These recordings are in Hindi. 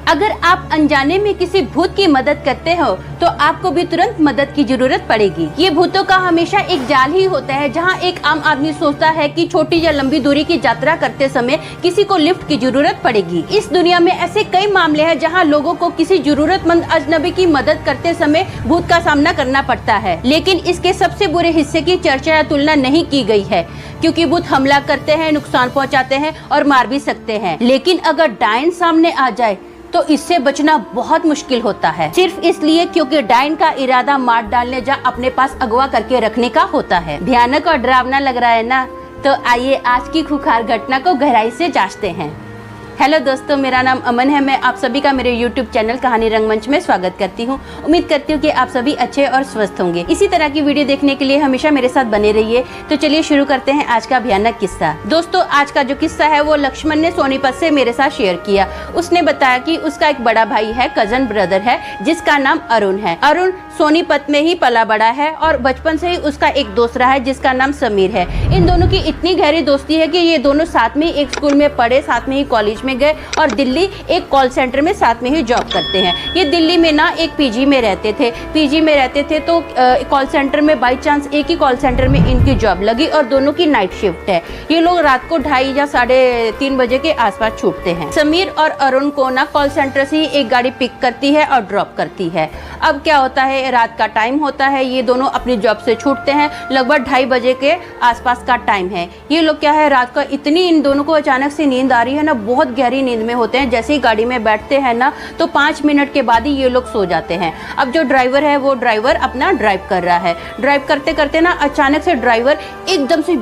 अगर आप अनजाने में किसी भूत की मदद करते हो तो आपको भी तुरंत मदद की जरूरत पड़ेगी। ये भूतों का हमेशा एक जाल ही होता है, जहाँ एक आम आदमी सोचता है कि छोटी या लंबी दूरी की यात्रा करते समय किसी को लिफ्ट की जरूरत पड़ेगी। इस दुनिया में ऐसे कई मामले हैं जहाँ लोगों को किसी जरूरतमंद अजनबी की मदद करते समय भूत का सामना करना पड़ता है, लेकिन इसके सबसे बुरे हिस्से की चर्चा या तुलना नहीं की गई है, क्योंकि भूत हमला करते हैं, नुकसान पहुँचाते हैं और मार भी सकते हैं। लेकिन अगर डायन सामने आ जाए तो इससे बचना बहुत मुश्किल होता है, सिर्फ इसलिए क्योंकि डायन का इरादा मार डालने या अपने पास अगवा करके रखने का होता है। भयानक और डरावना लग रहा है ना? तो आइए आज की खूंखार घटना को गहराई से जांचते हैं। हेलो दोस्तों, मेरा नाम अमन है। मैं आप सभी का मेरे YouTube चैनल कहानी रंगमंच में स्वागत करती हूँ। उम्मीद करती हूँ कि आप सभी अच्छे और स्वस्थ होंगे। इसी तरह की वीडियो देखने के लिए हमेशा मेरे साथ बने रहिए। तो चलिए शुरू करते हैं आज का भयानक किस्सा। दोस्तों, आज का जो किस्सा है वो लक्ष्मण ने सोनीपत से मेरे साथ शेयर किया। उसने बताया कि उसका एक बड़ा भाई है, कजन ब्रदर है, जिसका नाम अरुण है। अरुण सोनीपत में ही पला बड़ा है और बचपन से ही उसका एक दोस्त रहा है जिसका नाम समीर है। इन दोनों की इतनी गहरी दोस्ती है कि ये दोनों साथ में एक स्कूल में पढ़े, साथ में ही कॉलेज में गए और दिल्ली एक कॉल सेंटर में साथ में ही जॉब करते हैं। ये दिल्ली में ना एक पीजी में रहते थे तो कॉल सेंटर में बाई चांस एक ही कॉल सेंटर में इनकी जॉब लगी और दोनों की नाइट शिफ्ट है। ये लोग रात को 2:30 या 3:30 बजे के आसपास छूटते हैं। समीर और अरुण को ना कॉल सेंटर से ही एक गाड़ी पिक करती है और ड्रॉप करती है। अब क्या होता है, रात का टाइम होता है, ये दोनों अपनी जॉब से छूटते हैं, लगभग 2:30 बजे के आसपास का टाइम है। ये लोग क्या है, रात का इतनी इन दोनों को अचानक से नींद आ रही है ना, बहुत गहरी नींद में होते हैं। जैसे ही गाड़ी में बैठते हैं ना तो 5 मिनट के बाद ही ये लोग सो जाते हैं। अब जो ड्राइवर है वो ड्राइवर अपना ड्राइव कर रहा है। ड्राइव करते करते ना अचानक से ड्राइवर एकदम से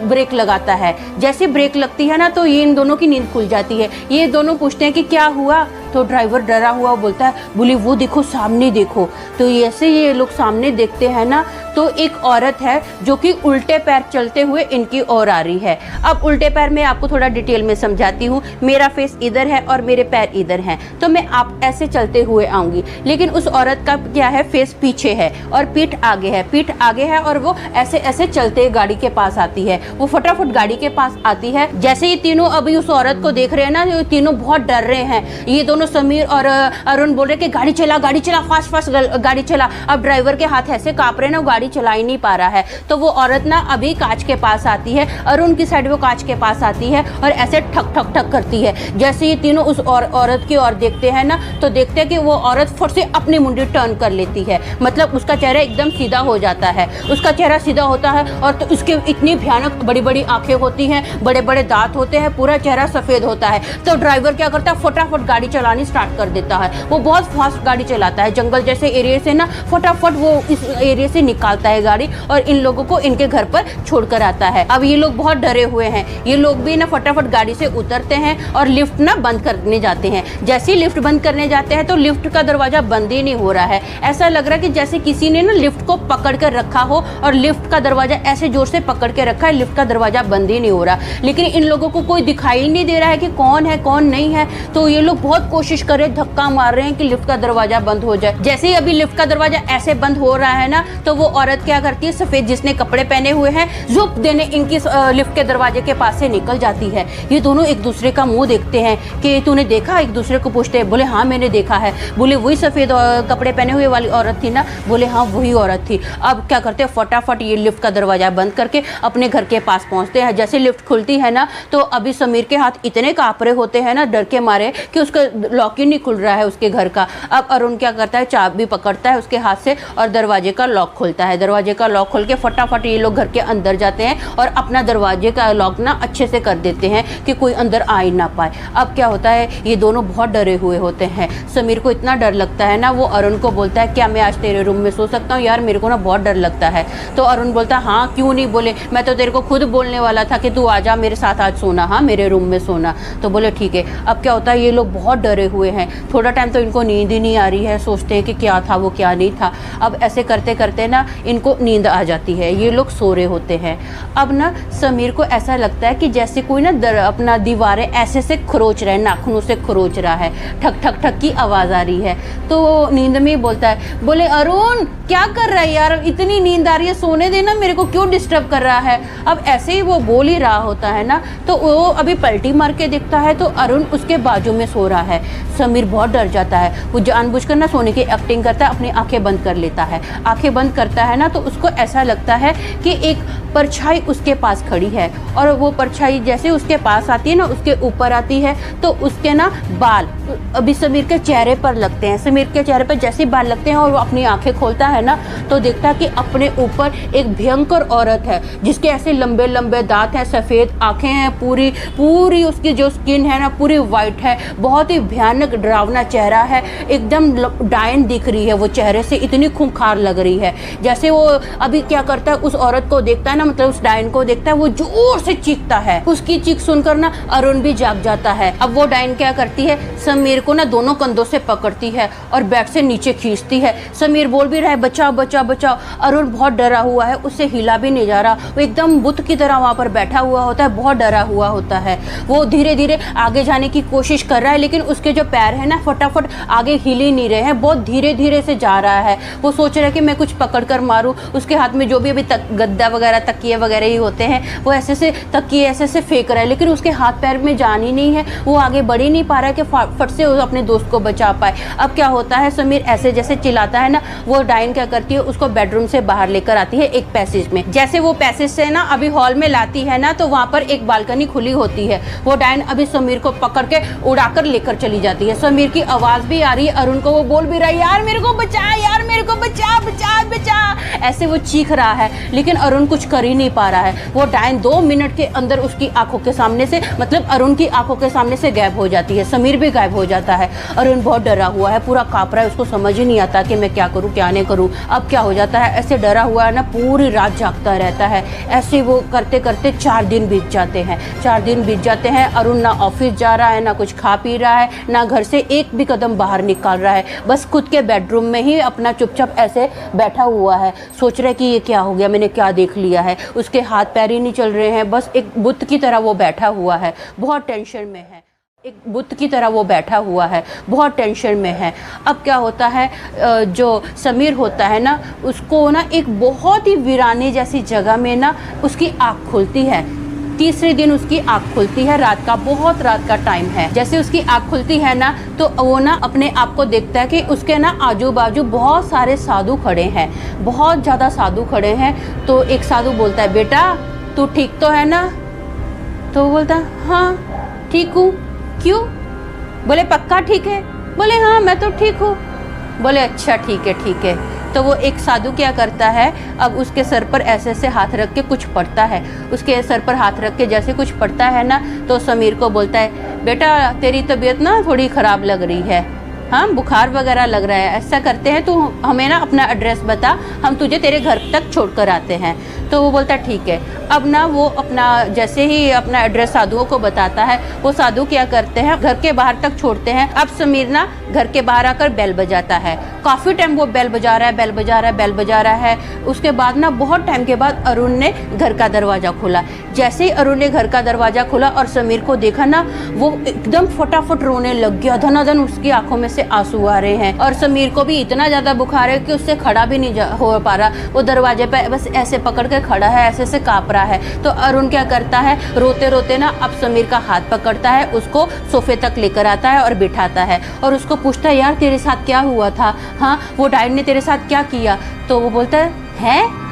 ब्रेक लगाता है। जैसे ब्रेक लगती है ना तो ये इन दोनों की नींद खुल जाती है। ये दोनों पूछते हैं कि क्या हुआ, तो ड्राइवर डरा हुआ बोलता है, बोले वो देखो सामने देखो। तो ऐसे ये लोग सामने देखते हैं ना तो एक औरत है जो कि उल्टे पैर चलते हुए इनकी ओर आ रही है। अब उल्टे पैर में आपको थोड़ा डिटेल में समझाती हूँ। मेरा फेस इधर है और मेरे पैर इधर हैं, तो मैं आप ऐसे चलते हुए आऊंगी, लेकिन उस औरत का क्या है, फेस पीछे है और पीठ आगे है और वो ऐसे ऐसे चलते गाड़ी के पास आती है। वो फटाफट गाड़ी के पास आती है। जैसे ही तीनों अभी उस औरत को देख रहे हैं ना, ये तीनों बहुत डर रहे हैं। ये दोनों समीर और अरुण बोल रहे कि गाड़ी चला फास्ट गाड़ी चला। अब ड्राइवर के हाथ ऐसे कांप रहे हैं ना, गाड़ी चला ही नहीं पा रहा है। तो वो औरत ना अभी कांच के पास आती है, अरुण की साइड वो कांच के पास आती है और ऐसे ठक ठक ठक करती है। जैसे ये तीनों उस औरत की ओर देखते हैं ना तो देखते हैं कि वो औरत फट से अपनी मुंडी टर्न कर लेती है, मतलब उसका चेहरा एकदम सीधा हो जाता है। उसका चेहरा सीधा होता है और तो उसके इतनी भयानक बड़ी बड़ी आंखें होती हैं, बड़े बड़े दांत होते हैं, पूरा चेहरा सफेद होता है। तो ड्राइवर क्या करता है, फटाफट गाड़ी चलानी स्टार्ट कर देता है। वो बहुत फास्ट गाड़ी चलाता है, जंगल जैसे एरिया से ना फटाफट वो इस एरिया से निकालता है गाड़ी और इन लोगों को इनके घर पर छोड़कर आता है। अब ये लोग बहुत डरे हुए हैं। ये लोग भी ना फटाफट गाड़ी से उतरते हैं और लिफ्ट ना बंद करने जाते हैं। जैसे ही लिफ्ट बंद करने जाते हैं तो लिफ्ट का दरवाजा बंद ही नहीं हो रहा है। ऐसा लग रहा है कि जैसे किसी ने ना लिफ्ट को पकड़ कर रखा हो और लिफ्ट का दरवाजा ऐसे जोर से पकड़ के रखा है, लिफ्ट का दरवाजा बंद ही नहीं हो रहा। लेकिन इन लोगों को कोई दिखाई नहीं दे रहा है कि कौन है कौन नहीं है। तो ये लोग बहुत कोशिश कर रहे, धक्का मार रहे हैं कि लिफ्ट का दरवाजा बंद हो जाए। जैसे ही अभी लिफ्ट का दरवाजा ऐसे बंद हो रहा है ना तो वो औरत क्या करती है, सफेद जिसने कपड़े पहने हुए हैं, झुक देने इनकी लिफ्ट के दरवाजे के पास से निकल जाती है। ये दोनों एक दूसरे का मुंह देखते हैं कि तूने देखा, एक दूसरे को पूछते हैं। बोले हाँ मैंने देखा है। बोले वही सफेद कपड़े पहने हुए वाली औरत थी ना? बोले हाँ वही औरत थी। अब क्या करते हैं, फटाफट ये लिफ्ट का दरवाजा बंद करके अपने घर के पास पहुंचते हैं। जैसे लिफ्ट खुलती है ना तो अभी समीर के हाथ इतने कांप रहे होते हैं ना डर के मारे कि उसका लॉक ही नहीं खुल रहा है उसके घर का। अब अरुण क्या करता है, चाबी पकड़ता है उसके हाथ से और दरवाजे का लॉक खोलता है। दरवाजे का लॉक खोल के फटाफट ये लोग घर के अंदर जाते हैं और अपना दरवाजे का लॉक ना अच्छे से कर देते हैं कि कोई अंदर आ ही ना पाए। अब क्या होता है, ये दोनों बहुत डरे हुए होते हैं। समीर को इतना डर लगता है ना, वो अरुण को बोलता है क्या मैं आज तेरे रूम में सो सकता हूँ? यार मेरे को ना बहुत डर लगता है। तो अरुण बोलता है हाँ क्यों नहीं, बोले मैं तो तेरे को खुद बोलने वाला था कि तू आजा मेरे साथ आज सोना, हाँ मेरे रूम में सोना। तो बोले ठीक है। अब क्या होता है, ये लोग बहुत डरे हुए हैं। थोड़ा टाइम तो इनको नींद ही नहीं आ रही है, सोचते हैं कि क्या था वो क्या नहीं था। अब ऐसे करते करते ना इनको नींद आ जाती है, ये लोग सो रहे होते हैं। अब ना समीर को ऐसा लगता है कि जैसे कोई ना अपना दीवारें ऐसे से खरोच रहा है, नाखूनों से खरोच रहा है, ठक ठक ठक की आवाज़ आ रही है। तो नींद में बोलता है, बोले अरुण क्या कर रहा है यार, इतनी नींद आ रही है, सोने देना, मेरे को क्यों डिस्टर्ब कर रहा है। अब ऐसे ही वो बोल ही रहा होता है ना, तो वो अभी पलटी मार के देखता है तो अरुण उसके बाजू में सो रहा है। समीर बहुत डर जाता है, वो जानबूझकर ना सोने की एक्टिंग करता है, अपनी आंखें बंद कर लेता है। आंखें बंद करता है ना तो उसको ऐसा लगता है कि एक परछाई उसके पास खड़ी है, और वो परछाई जैसे उसके पास आती है ना, उसके ऊपर आती है तो उसके ना बाल अभी समीर के चेहरे पर लगते हैं। समीर के चेहरे पर जैसे बाल लगते हैं और वो अपनी आंखें खोलता है ना तो देखता है कि अपने ऊपर एक भयंकर औरत है, जिसके ऐसे लंबे लंबे दांत हैं, सफ़ेद आंखें हैं, पूरी पूरी उसकी जो स्किन है ना पूरी वाइट है, बहुत ही भयानक डरावना चेहरा है, एकदम डायन दिख रही है वो चेहरे से, इतनी खूंखार लग रही है। जैसे वो अभी क्या करता है, उस औरत को देखता है ना, मतलब उस डायन को देखता है, वो जोर से चीखता है। उसकी चीख सुनकर ना अरुण भी जाग जाता है। अब वो डायन क्या करती है, समीर को ना दोनों कंधों से पकड़ती है और बेड से नीचे खींचती है। समीर बोल भी रहा है बचाओ बचाओ बचाओ, अरुण बहुत डरा हुआ है, उससे हिला भी नहीं जा रहा, वो एकदम बुत की तरह वहाँ पर बैठा हुआ होता है, बहुत डरा हुआ होता है। वो धीरे धीरे आगे जाने की कोशिश कर रहा है, लेकिन उसके जो पैर है ना फटाफट आगे हिल ही नहीं रहे हैं, बहुत धीरे धीरे से जा रहा है। वो सोच रहा है कि मैं कुछ पकड़ कर मारूं। उसके हाथ में जो भी अभी गद्दा वगैरह तकिए वगैरह ही होते हैं, वो ऐसे से तकिए ऐसे से फेंक रहा है, लेकिन उसके हाथ पैर में जान ही नहीं है, वो आगे बढ़ ही नहीं पा रहा है कि फट से अपने दोस्त को बचा पाए। अब क्या होता है, समीर ऐसे जैसे चिल्लाता है ना, वो डायन क्या करती है, उसको बेडरूम से बाहर लेकर आती है एक पैसेज में। जैसे वो पैसेज से ना अभी हॉल में लाती है ना, तो वहाँ पर एक बालकनी खुली होती है। वो डायन अभी समीर को पकड़ के उड़ाकर लेकर चली जाती है। समीर की आवाज़ भी आ रही है अरुण को, वो बोल भी रहा है यार मेरे को बचा, यार मेरे को बचा बचा बचा, ऐसे वो चीख रहा है, लेकिन अरुण कुछ कर ही नहीं पा रहा है। वो डायन 2 मिनट के अंदर उसकी आंखों के सामने से, मतलब अरुण की आंखों के सामने से गायब हो जाती है। समीर भी गायब हो जाता है। अरुण बहुत डरा हुआ है, पूरा कांप रहा है, उसको समझ ही नहीं आता कि मैं क्या करूं क्या नहीं करूं। अब क्या हो जाता है, ऐसे डरा हुआ है ना, पूरी रात जागता रहता है। ऐसे वो करते करते 4 दिन बीत जाते हैं। 4 दिन बीत जाते हैं, अरुण ना ऑफिस जा रहा है, ना कुछ खा पी रहा है, ना घर से एक भी कदम बाहर निकाल रहा है, बस खुद के बेडरूम में ही अपना चुपचाप ऐसे बैठा हुआ है। सोच रहा है कि ये क्या हो गया, मैंने क्या देख लिया है। उसके हाथ पैर ही नहीं चल रहे हैं, बस एक बुत की तरह वो बैठा हुआ है, बहुत टेंशन में है। एक बुत की तरह वो बैठा हुआ है, बहुत टेंशन में है। अब क्या होता है, जो समीर होता है ना, उसको ना एक बहुत ही वीराने जैसी जगह में ना उसकी आँख खुलती है। तीसरे दिन उसकी आँख खुलती है, रात का, बहुत रात का टाइम है। जैसे उसकी आँख खुलती है ना, तो वो ना अपने आप को देखता है कि उसके ना आजू बाजू बहुत सारे साधु खड़े हैं, बहुत ज़्यादा साधु खड़े हैं। तो एक साधु बोलता है, बेटा तू ठीक तो है ना? तो वो बोलता है हाँ ठीक हूँ। क्यों? बोले पक्का ठीक है? बोले हाँ मैं तो ठीक हूँ। बोले अच्छा ठीक है ठीक है। तो वो एक साधु क्या करता है, अब उसके सर पर ऐसे ऐसे हाथ रख के कुछ पढ़ता है। उसके सर पर हाथ रख के जैसे कुछ पढ़ता है ना, तो समीर को बोलता है, बेटा तेरी तबीयत ना थोड़ी ख़राब लग रही है, हाँ बुखार वगैरह लग रहा है, ऐसा करते हैं तू हमें ना अपना एड्रेस बता, हम तुझे तेरे घर तक छोड़ कर आते हैं। तो वो बोलता ठीक है। अब ना वो अपना जैसे ही अपना एड्रेस साधुओं को बताता है, वो साधु क्या करते हैं, घर के बाहर तक छोड़ते हैं। अब समीर ना घर के बाहर आकर बेल बजाता है। काफ़ी टाइम वो बेल बजा रहा है, बेल बजा रहा है, बेल बजा रहा है। उसके बाद ना बहुत टाइम के बाद अरुण ने घर का दरवाज़ा खोला। जैसे ही अरुण ने घर का दरवाज़ा खोला और समीर को देखा ना, वो एकदम फटाफट रोने लग गया। धनाधन उसकी आंखों में से आंसू आ रहे हैं, और समीर को भी इतना ज़्यादा बुखार है कि उससे खड़ा भी नहीं हो पा रहा। वो दरवाजे पे बस ऐसे पकड़ के खड़ा है, ऐसे से काँप रहा है। तो अरुण क्या करता है, रोते रोते ना अब समीर का हाथ पकड़ता है, उसको सोफे तक लेकर आता है और बिठाता है, और उसको पूछता है यार तेरे साथ क्या हुआ था, हाँ वो डायन ने तेरे साथ क्या किया? तो वो बोलता है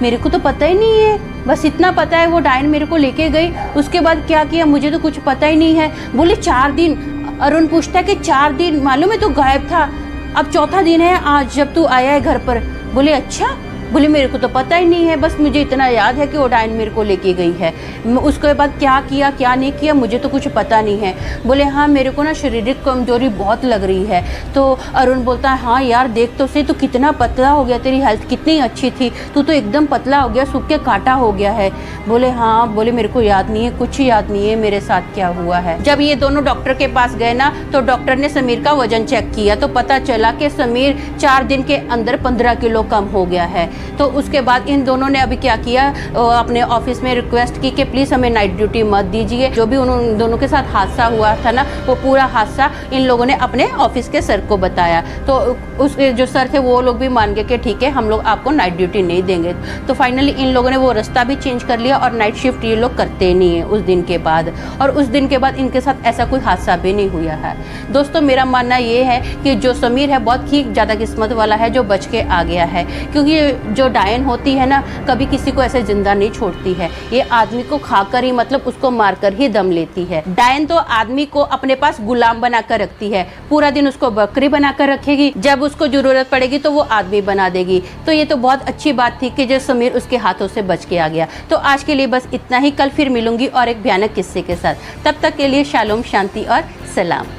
मेरे को तो पता ही नहीं है, बस इतना पता है वो डायन मेरे को लेके गई, उसके बाद क्या किया मुझे तो कुछ पता ही नहीं है। बोले 4 दिन। अरुण पूछता है कि 4 दिन मालूम है तू गायब था, अब 4था दिन है आज जब तू आया है घर पर। बोले अच्छा। बोले मेरे को तो पता ही नहीं है, बस मुझे इतना याद है कि वो डायन मेरे को लेके गई है, उसके बाद क्या किया क्या नहीं किया मुझे तो कुछ पता नहीं है। बोले हाँ मेरे को ना शारीरिक कमजोरी बहुत लग रही है। तो अरुण बोलता है हाँ यार देख तो सही, तू कितना पतला हो गया, तेरी हेल्थ कितनी अच्छी थी, तू तो एकदम पतला हो गया, सूख के काटा हो गया है। बोले हाँ, बोले मेरे को याद नहीं है, कुछ याद नहीं है मेरे साथ क्या हुआ है। जब ये दोनों डॉक्टर के पास गए ना, तो डॉक्टर ने समीर का वजन चेक किया, तो पता चला कि समीर 4 दिन के अंदर 15 किलो कम हो गया है। तो उसके बाद इन दोनों ने अभी क्या किया, अपने ऑफिस में रिक्वेस्ट की कि प्लीज़ हमें नाइट ड्यूटी मत दीजिए। जो भी उन दोनों के साथ हादसा हुआ था ना, वो पूरा हादसा इन लोगों ने अपने ऑफिस के सर को बताया। तो उस जो सर थे वो लोग भी मान गए कि ठीक है, हम लोग आपको नाइट ड्यूटी नहीं देंगे। तो फाइनली इन लोगों ने वो रास्ता भी चेंज कर लिया और नाइट शिफ्ट ये लोग करते नहीं है उस दिन के बाद। और उस दिन के बाद इनके साथ ऐसा कोई हादसा भी नहीं हुआ है। दोस्तों, मेरा मानना ये है कि जो समीर है बहुत ही ज़्यादा किस्मत वाला है जो बच के आ गया है, क्योंकि जो डायन होती है ना, कभी किसी को ऐसे जिंदा नहीं छोड़ती है। ये आदमी को खाकर ही, मतलब उसको मारकर ही दम लेती है। डायन तो आदमी को अपने पास गुलाम बनाकर रखती है, पूरा दिन उसको बकरी बनाकर रखेगी, जब उसको जरूरत पड़ेगी तो वो आदमी बना देगी। तो ये तो बहुत अच्छी बात थी कि जो समीर उसके हाथों से बच के आ गया। तो आज के लिए बस इतना ही, कल फिर मिलूंगी और एक भयानक किस्से के साथ। तब तक के लिए शालोम, शांति और सलाम।